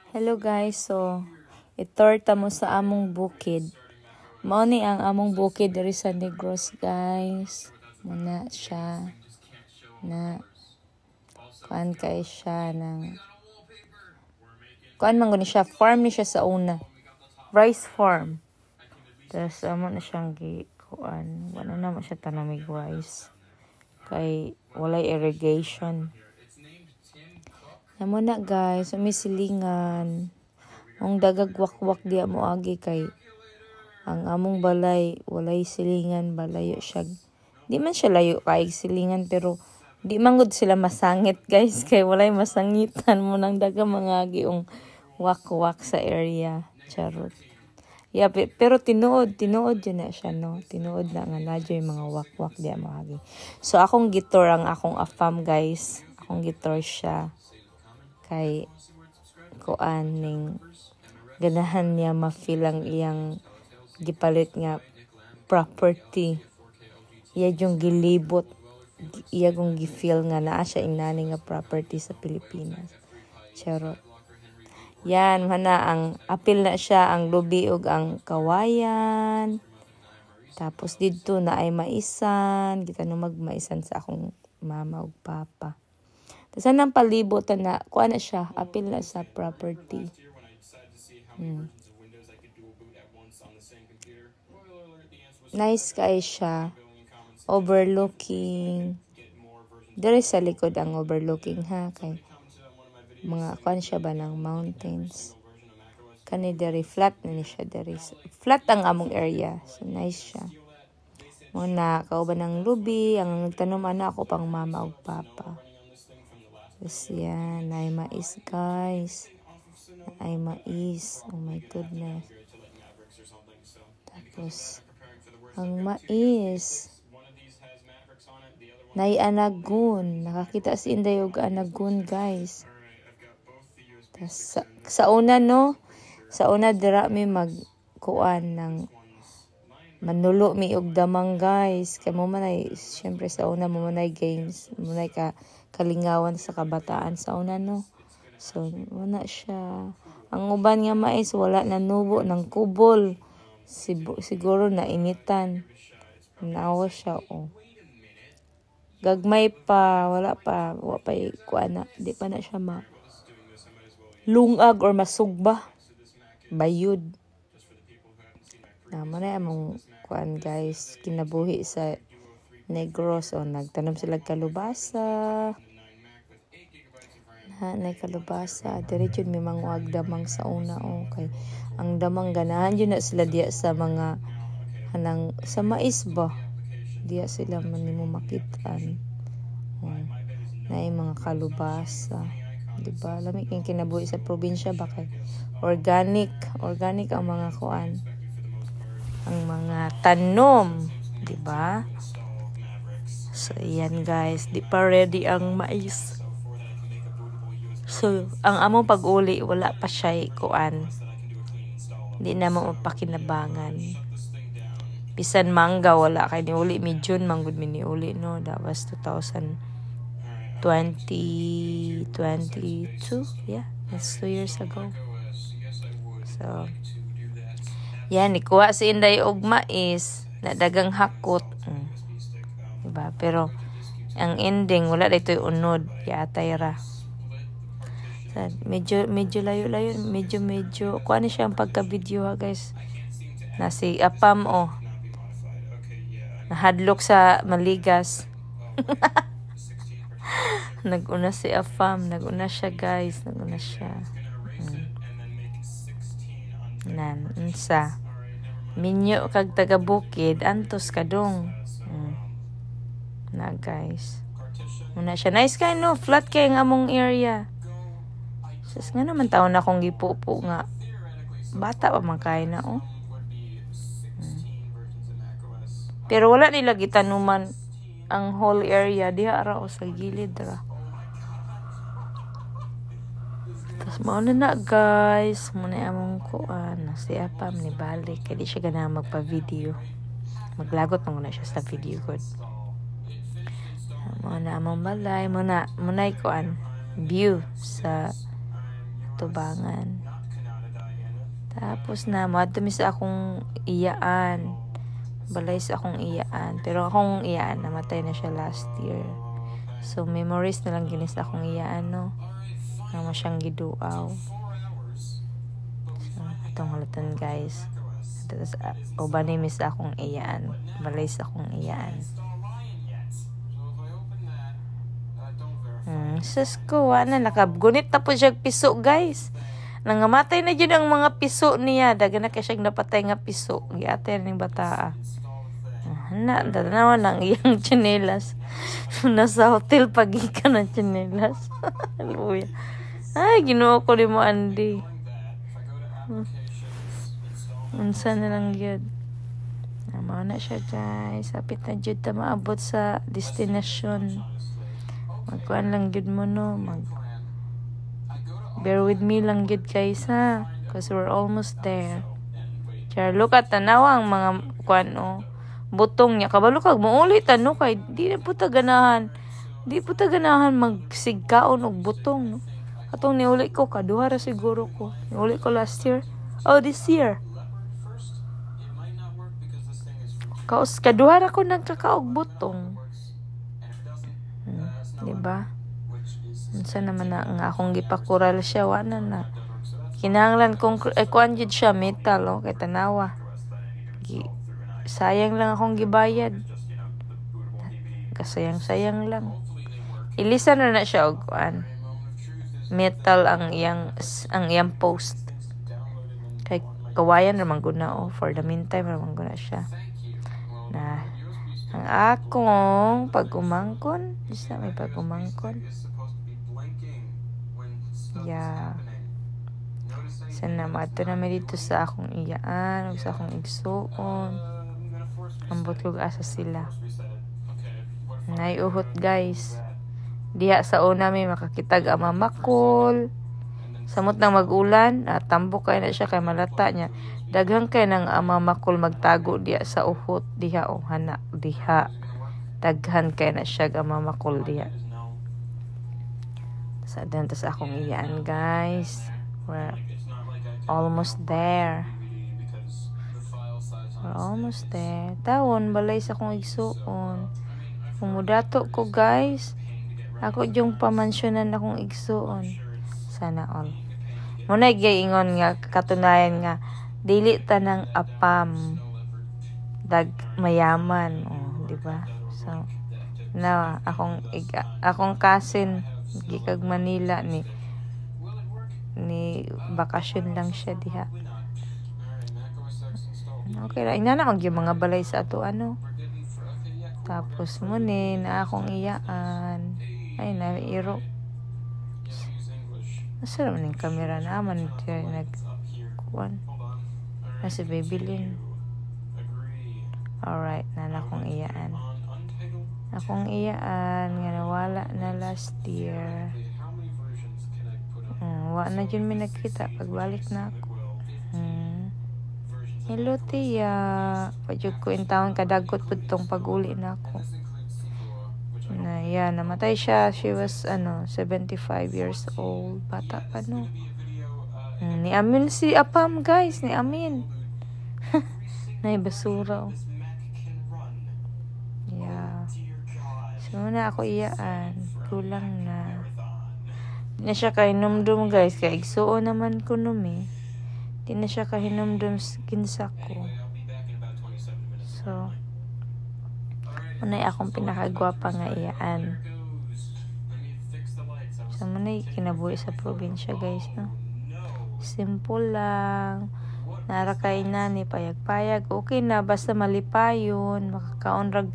Hello guys, so itorta mo sa among bukid. Mao ni ang among bukid diri sa Negros guys. Muna siya na kuan kay siya ng kuan man guni siya, farm ni siya sa una. Rice farm. Tapos amo na siyang kuan, wala na mo siya tanamig rice. Kay walay irrigation. Namo na guys, umisilingan. Ang dagagwak-wak diya mo agi kay ang among balay walay silingan, balayo siya. Di man siya layo kay silingan pero di man gud sila masangit guys kay walay masangitan mo nang daga mga giong wak-wak sa area. Charot. Yeah, pero tinuod yun na siya, no? Tinuod na nga nadyo yung mga wak-wak diya mo agi. So akong gitor ang akong afam guys. Akong gitor siya. Kay kuan ning ganahan niya ma-feel ang iyang gipalit nga property. Iya yung gilibot, iya yung gi-feel nga naa siya inani nga property sa Pilipinas. Charot. Yan, mana ang apil na siya ang lubi ug ang kawayan. Tapos didto na ay maisan, kita no magmaisan sa akong mama ug papa. Tapos anang palibutan na, kuha na siya, apil na sa property. Nice kay siya. Overlooking. Dari sa likod ang overlooking ha. Kay mga kuha siya ba ng mountains. Kani dari flat na ni siya dari. Flat ang among area. So nice siya. Muna, kauban ng lubi, ang nagtanom na ako pang mama ug papa. Tapos yan, ay mais guys. Ay mais. Oh my goodness. Tapos, ang mais. Nay anagun. Nakakita si Inday og anagun guys. Tapos, sa una no, sa una dira mi magkuan ng manulo mi og damang guys. Kaya mo manay, syempre sa una mo manay games. Manay kalingawan sa kabataan sa una no. So, wala siya. Ang uban nga mais, wala na nubo ng kubol. Siguro na initan. Nawa siya, oh. Gagmay pa, wala pa kuan na. Di pa na siya lungag or masugba. Bayud. Naman na among kuan guys, kinabuhi sa Negros. O, nagtanom sila kalubasa. Nay kalubasa. Diretso may manguag damang sa una. Okay. Ang damang ganahan yun na sila diya sa mga sa mais ba? Diya sila manimo makitaan. Nay mga kalubasa. Diba? Lamig yung kinabuhi sa probinsya ba kay organic ang mga kuan. Ang mga tanom. Diba? So, yan guys. Di pa ready ang mais. So, ang among pag-uli, wala pa siya kuan. Hindi na mo mapakinabangan. Bisan mangga, wala. Kaya niuli, June, manggod miniuli, no? That was 2022. Yeah, that's 2 years ago. So, yan, ikuha si Inday og mais na dagang hakot. Diba? Pero, ang ending, wala dito yung unod. Yatay ra. So, medyo layo-layo. Medyo. Kuha na siya ang pagka-video ha, guys. Na si Apam, oh. Nahadlok sa maligas. Naguna si Apam. Naguna siya, guys. Naguna siya. Unsa. Minyo kag taga-bukid. Antos kadong. Na guys. Muna siya. Nice kayo no. Flat kayo ng among area. Sus nga naman taon na akong gipupo nga. Bata pa man kayo na oh. Pero wala nila gitanuman ang whole area. Diha ra o sa gilid ra. Tapos mauna na guys. Muna among kuan. Si Apam ni balik. Kaya di siya gana magpa-video. Maglagot pa muna siya sa video good. Muna among balay. Muna kuan. View sa atubangan. Tapos na, madumi sa akong iyaan. Balay sa akong iyaan. Pero akong iyaan, namatay na siya last year. So, memories na lang ginis akong iyaan, no? Nga mo siyang giduaw. So, itong halatan, guys. Tapos, ubanimis sa akong iyaan. Balay sa akong iyaan. Sus ko, nakabgunit na po siya piso, guys. Nangamatay na dyan ang mga piso niya. Daga na kaya siyang napatay nga piso. Giatay na ng bataa. Dadanawan ng iyang tsinelas. Nasa hotel pagika ng tsinelas. Hallelujah. Ay, Ginoo ko ni mo, Andy. Unsa na lang yun. Namaw na siya, guys. Sapit na dyan ta maabot sa destination. Magkuhan lang yun mo, no? Bear with me lang yun, guys, ha? Because we're almost there. Char, look at tanawa ang mga kuhan, oh. Butong niya. Kabalo kag maulit, ano? Kay, di na po taganahan. Di po taganahan magsigkaon og butong, no? Atong niuli ko, kaduha ra siguro ko. Niuli ko last year. Oh, this year. Kaduha ra ko nagkakaog butong. Diba? Unsa naman na nga akong gipakural siya, wala na. Kinahanglan kong kuan jud siya metal, oh, kay tanawa. Sayang lang akong gibayad. Kasayang-sayang lang. Ilisan na siya og kuan. Metal ang iyang post. Kay kawayan naman guna, oh, for the meantime naman guna siya. Na ang akong pag-umangkon, isa may pag-umangkon. Yeah. Sana mato na may dito sa akong iyaan, o sa akong igsuon. Ambot kong asa sila. Naiuhot, guys. Diha sa una may makakitag ang mamakol. Samot nang mag-ulan, tambok kay na siya kay malata niya. Daghang kay nang mamakol magtago diha sa uhot diha, o hana diha. Daghan kay na siya ang mamakol diha. Sa dantas akong iyaan, guys. We're almost there. We're almost there. Tawon balay sa akong igsuon. Kumudato ko, guys. Ako yung pamansyonan akong igsuon. Sana all. Muna ingon nga katunayan nga dili tanang apam dag mayaman, oh, di ba? So na akong cousin gikag Manila ni bakasyon lang siya diha. Okay ra ina na og yung mga balay sa ato ano. Tapos mo ni na akong iyaan. Ay nairo. Asa naman yung camera naman nagkuhan. Nasa Babylin. Alright, na akong iyaan. Akong iyaan nga nawala na last year. Wa na dyan may nakita pagbalik na ako. Hello, tiya. Padyog ko in taon kadagot po itong pag-uli na ako. Na yan, namatay siya. She was 75 years old. Bata pa, no? Ni Amin si Apam, guys. Ni Amin. Naibasura, oh. Yeah. So, na ako iyaan. Kulang na. Di na siya kahinumdum, guys. Kaya igsuo naman ko numi. Di na siya kahinumdum kinsa ko. So, munay akong pinakagwapa nga iyaan. So, munay kinabuhi sa probinsya, guys, no? Simple lang. Narakay na ni payag-payag. Okay na, basta malipayon. Makakaon rag